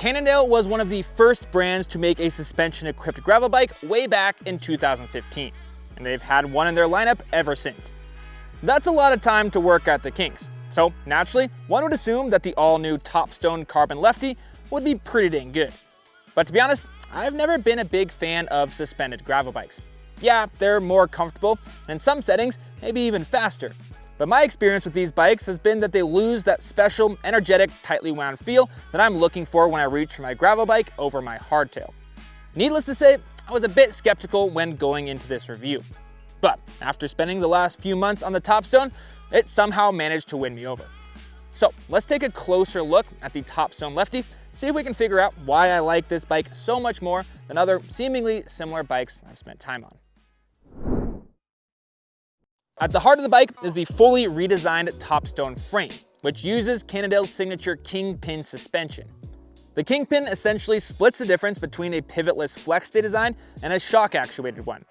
Cannondale was one of the first brands to make a suspension-equipped gravel bike way back in 2015, and they've had one in their lineup ever since. That's a lot of time to work at the kinks, so naturally, one would assume that the all-new Topstone Carbon Lefty would be pretty dang good. But to be honest, I've never been a big fan of suspended gravel bikes. Yeah, they're more comfortable, and in some settings, maybe even faster. But my experience with these bikes has been that they lose that special, energetic, tightly wound feel that I'm looking for when I reach for my gravel bike over my hardtail. Needless to say, I was a bit skeptical when going into this review. But after spending the last few months on the Topstone, it somehow managed to win me over. So let's take a closer look at the Topstone Lefty, see if we can figure out why I like this bike so much more than other seemingly similar bikes I've spent time on. At the heart of the bike is the fully redesigned Topstone frame, which uses Cannondale's signature Kingpin suspension. The Kingpin essentially splits the difference between a pivotless flex-stay design and a shock-actuated one.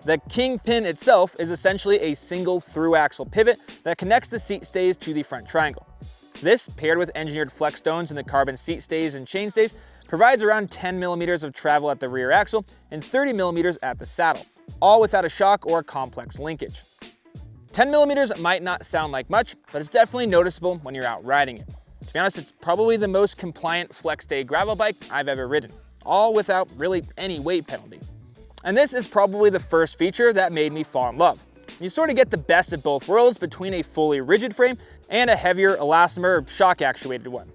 The Kingpin itself is essentially a single through-axle pivot that connects the seat stays to the front triangle. This, paired with engineered flex stones in the carbon seat stays and chain stays, provides around 10 millimeters of travel at the rear axle and 30 millimeters at the saddle, all without a shock or complex linkage. 10 millimeters might not sound like much, but it's definitely noticeable when you're out riding it. To be honest, it's probably the most compliant flex-stay gravel bike I've ever ridden, all without really any weight penalty. And this is probably the first feature that made me fall in love. You sort of get the best of both worlds between a fully rigid frame and a heavier elastomer shock-actuated one.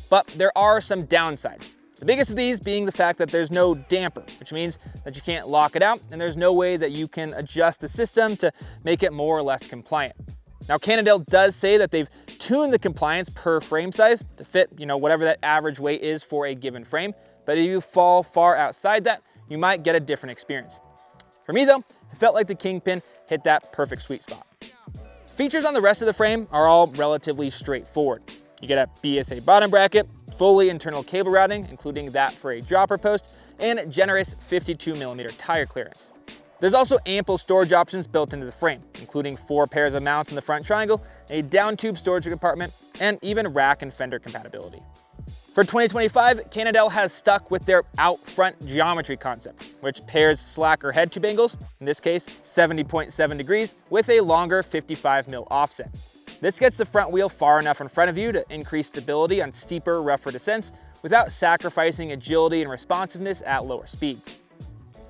But there are some downsides. The biggest of these being the fact that there's no damper, which means that you can't lock it out and there's no way that you can adjust the system to make it more or less compliant. Now, Cannondale does say that they've tuned the compliance per frame size to fit, whatever that average weight is for a given frame, but if you fall far outside that, you might get a different experience. For me though, it felt like the Kingpin hit that perfect sweet spot. Features on the rest of the frame are all relatively straightforward. You get a BSA bottom bracket, fully internal cable routing, including that for a dropper post, and generous 52 millimeter tire clearance. There's also ample storage options built into the frame, including 4 pairs of mounts in the front triangle, a down tube storage compartment, and even rack and fender compatibility. For 2025, Cannondale has stuck with their out front geometry concept, which pairs slacker head tube angles, in this case 70.7 degrees, with a longer 55mm offset. This gets the front wheel far enough in front of you to increase stability on steeper, rougher descents without sacrificing agility and responsiveness at lower speeds.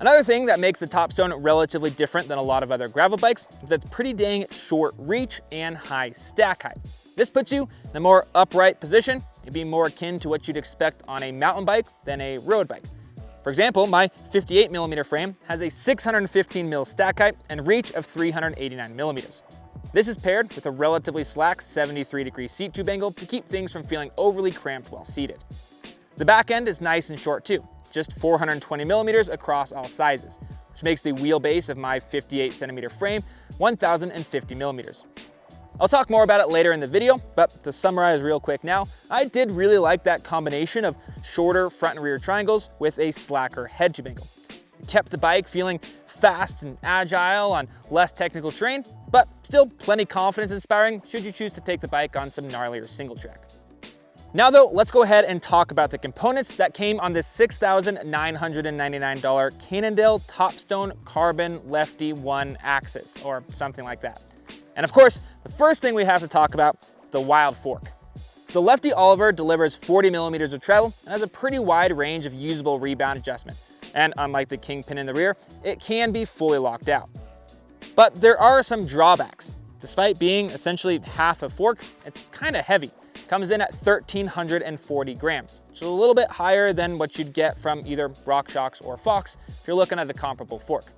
Another thing that makes the Topstone relatively different than a lot of other gravel bikes is that it's pretty dang short reach and high stack height. This puts you in a more upright position. It'd be more akin to what you'd expect on a mountain bike than a road bike. For example, my 58mm frame has a 615mm stack height and reach of 389mm. This is paired with a relatively slack 73-degree seat tube angle to keep things from feeling overly cramped while seated. The back end is nice and short too, just 420mm across all sizes, which makes the wheelbase of my 58cm frame 1050mm. I'll talk more about it later in the video, but to summarize real quick now, I did really like that combination of shorter front and rear triangles with a slacker head tube angle. It kept the bike feeling fast and agile on less technical terrain, but still plenty confidence inspiring should you choose to take the bike on some gnarlier single track. Now though, let's go ahead and talk about the components that came on this $6,999 Cannondale Topstone Carbon Lefty 1 axis, or something like that. And of course, the first thing we have to talk about is the wild fork. The Lefty Oliver delivers 40mm of travel and has a pretty wide range of usable rebound adjustment. And unlike the Kingpin in the rear, it can be fully locked out. But there are some drawbacks. Despite being essentially half a fork, it's kind of heavy. It comes in at 1,340 grams, which is a little bit higher than what you'd get from either RockShox or Fox if you're looking at a comparable fork.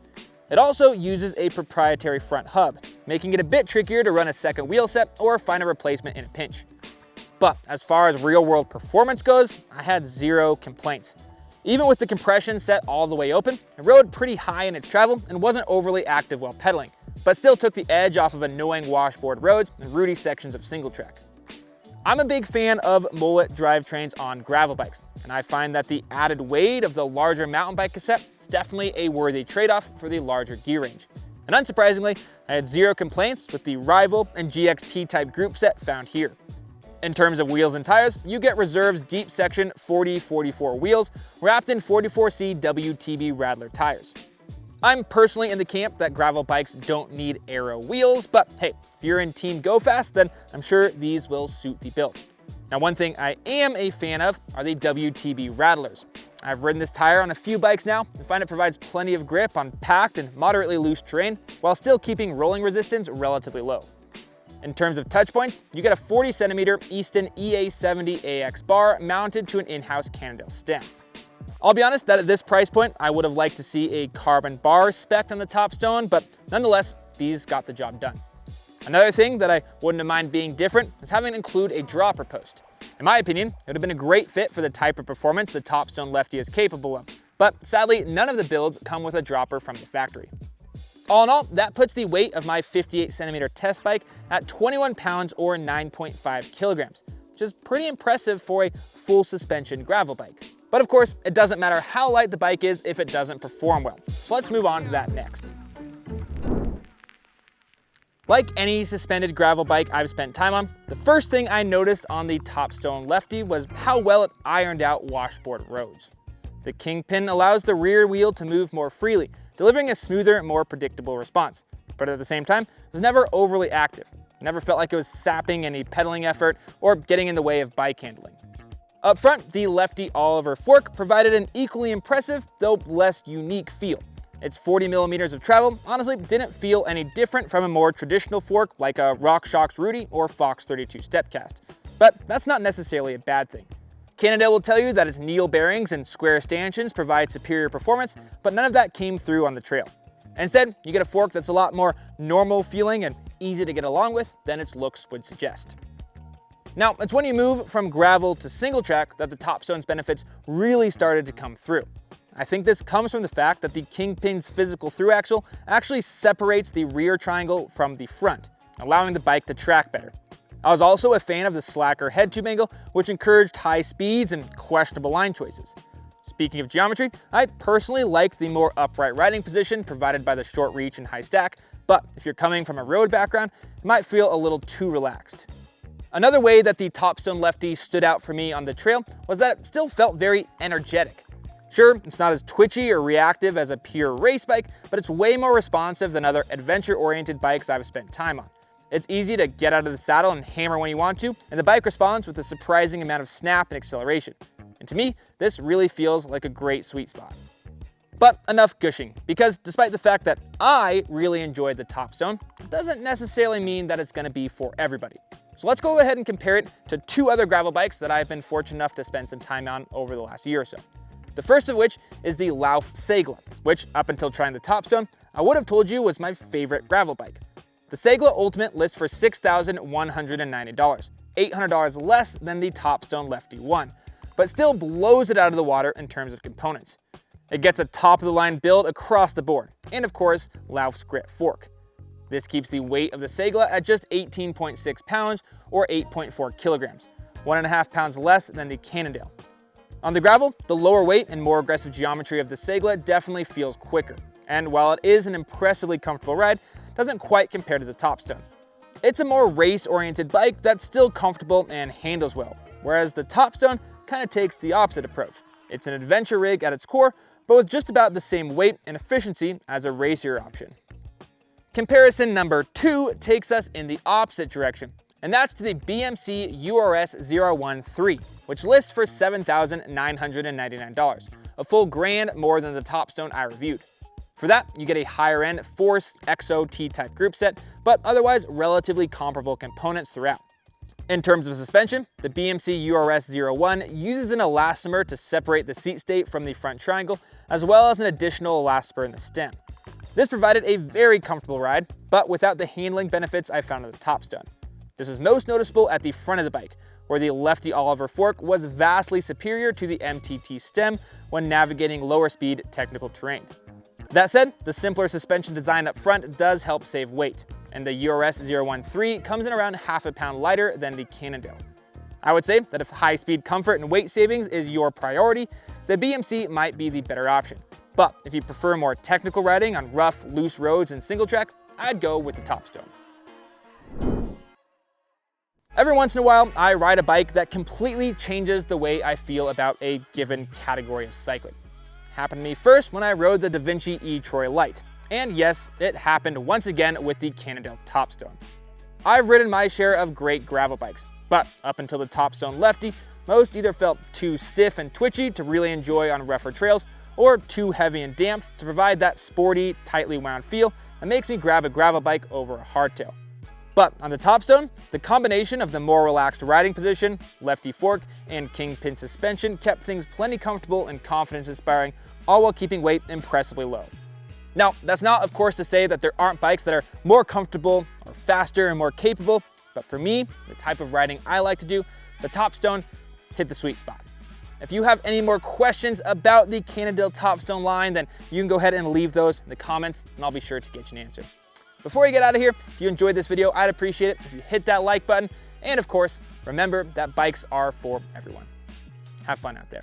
It also uses a proprietary front hub, making it a bit trickier to run a second wheel set or find a replacement in a pinch. But as far as real-world performance goes, I had zero complaints. Even with the compression set all the way open, it rode pretty high in its travel and wasn't overly active while pedaling, but still took the edge off of annoying washboard roads and rooty sections of single track. I'm a big fan of mullet drivetrains on gravel bikes, and I find that the added weight of the larger mountain bike cassette is definitely a worthy trade-off for the larger gear range. And unsurprisingly, I had zero complaints with the Rival and GXT type group set found here. In terms of wheels and tires, you get Reserve's deep section 40/44 wheels wrapped in 44C WTB Radler tires. I'm personally in the camp that gravel bikes don't need aero wheels, but hey, if you're in Team Go Fast, then I'm sure these will suit the build. Now, one thing I am a fan of are the WTB Radlers. I've ridden this tire on a few bikes now and find it provides plenty of grip on packed and moderately loose terrain while still keeping rolling resistance relatively low. In terms of touch points, you get a 40cm Easton EA70AX bar mounted to an in-house Cannondale stem. I'll be honest that at this price point, I would have liked to see a carbon bar spec'd on the Topstone, but nonetheless, these got the job done. Another thing that I wouldn't mind being different is having it include a dropper post. In my opinion, it would have been a great fit for the type of performance the Topstone Lefty is capable of, but sadly, none of the builds come with a dropper from the factory. All in all, that puts the weight of my 58cm test bike at 21 pounds or 9.5 kilograms, which is pretty impressive for a full suspension gravel bike. But of course, it doesn't matter how light the bike is if it doesn't perform well. So let's move on to that next. Like any suspended gravel bike I've spent time on, the first thing I noticed on the Topstone Lefty was how well it ironed out washboard roads. The Kingpin allows the rear wheel to move more freely, delivering a smoother, more predictable response. But at the same time, it was never overly active. It never felt like it was sapping any pedaling effort or getting in the way of bike handling. Up front, the Lefty Oliver fork provided an equally impressive, though less unique feel. Its 40mm of travel honestly didn't feel any different from a more traditional fork like a RockShox Rudy or Fox 32 Stepcast. But that's not necessarily a bad thing. Cannondale will tell you that its needle bearings and square stanchions provide superior performance, but none of that came through on the trail. Instead, you get a fork that's a lot more normal feeling and easy to get along with than its looks would suggest. Now, it's when you move from gravel to single track that the Topstone's benefits really started to come through. I think this comes from the fact that the Kingpin's physical through axle actually separates the rear triangle from the front, allowing the bike to track better. I was also a fan of the slacker head tube angle, which encouraged high speeds and questionable line choices. Speaking of geometry, I personally liked the more upright riding position provided by the short reach and high stack, but if you're coming from a road background, it might feel a little too relaxed. Another way that the Topstone Lefty stood out for me on the trail was that it still felt very energetic. Sure, it's not as twitchy or reactive as a pure race bike, but it's way more responsive than other adventure-oriented bikes I've spent time on. It's easy to get out of the saddle and hammer when you want to, and the bike responds with a surprising amount of snap and acceleration. And to me, this really feels like a great sweet spot. But enough gushing, because despite the fact that I really enjoyed the Topstone, it doesn't necessarily mean that it's going to be for everybody. So let's go ahead and compare it to two other gravel bikes that I've been fortunate enough to spend some time on over the last year or so. The first of which is the Lauf Segla, which up until trying the Topstone, I would have told you was my favorite gravel bike. The Segla Ultimate lists for $6,190, $800 less than the Topstone Lefty 1, but still blows it out of the water in terms of components. It gets a top-of-the-line build across the board, and of course, Lauf's grit fork. This keeps the weight of the Segla at just 18.6 pounds or 8.4 kilograms, 1.5 pounds less than the Cannondale. On the gravel, the lower weight and more aggressive geometry of the Segla definitely feels quicker, and while it is an impressively comfortable ride, it doesn't quite compare to the Topstone. It's a more race-oriented bike that's still comfortable and handles well, whereas the Topstone kind of takes the opposite approach. It's an adventure rig at its core, but with just about the same weight and efficiency as a racier option. Comparison number 2 takes us in the opposite direction, and that's to the BMC URS 013, which lists for $7,999, a full grand more than the Topstone I reviewed. For that, you get a higher-end Force XO T-Type group set, but otherwise relatively comparable components throughout. In terms of suspension, the BMC URS 01 uses an elastomer to separate the seat state from the front triangle, as well as an additional elastomer in the stem. This provided a very comfortable ride, but without the handling benefits I found on the Topstone. This was most noticeable at the front of the bike, where the Lefty Oliver fork was vastly superior to the MTT stem when navigating lower speed technical terrain. That said, the simpler suspension design up front does help save weight, and the URS 013 comes in around half a pound lighter than the Cannondale. I would say that if high-speed comfort and weight savings is your priority, the BMC might be the better option. But if you prefer more technical riding on rough, loose roads and single track, I'd go with the Topstone. Every once in a while, I ride a bike that completely changes the way I feel about a given category of cycling. Happened to me first when I rode the Da Vinci E-Troy Lite. And yes, it happened once again with the Cannondale Topstone. I've ridden my share of great gravel bikes, but up until the Topstone Lefty, most either felt too stiff and twitchy to really enjoy on rougher trails, or too heavy and damped to provide that sporty, tightly wound feel that makes me grab a gravel bike over a hardtail. But on the Topstone, the combination of the more relaxed riding position, lefty fork, and Kingpin suspension kept things plenty comfortable and confidence-inspiring, all while keeping weight impressively low. Now, that's not, of course, to say that there aren't bikes that are more comfortable or faster and more capable, but for me, the type of riding I like to do, the Topstone hit the sweet spot. If you have any more questions about the Cannondale Topstone line, then you can go ahead and leave those in the comments, and I'll be sure to get you an answer. Before you get out of here, if you enjoyed this video, I'd appreciate it if you hit that like button. And of course, remember that bikes are for everyone. Have fun out there.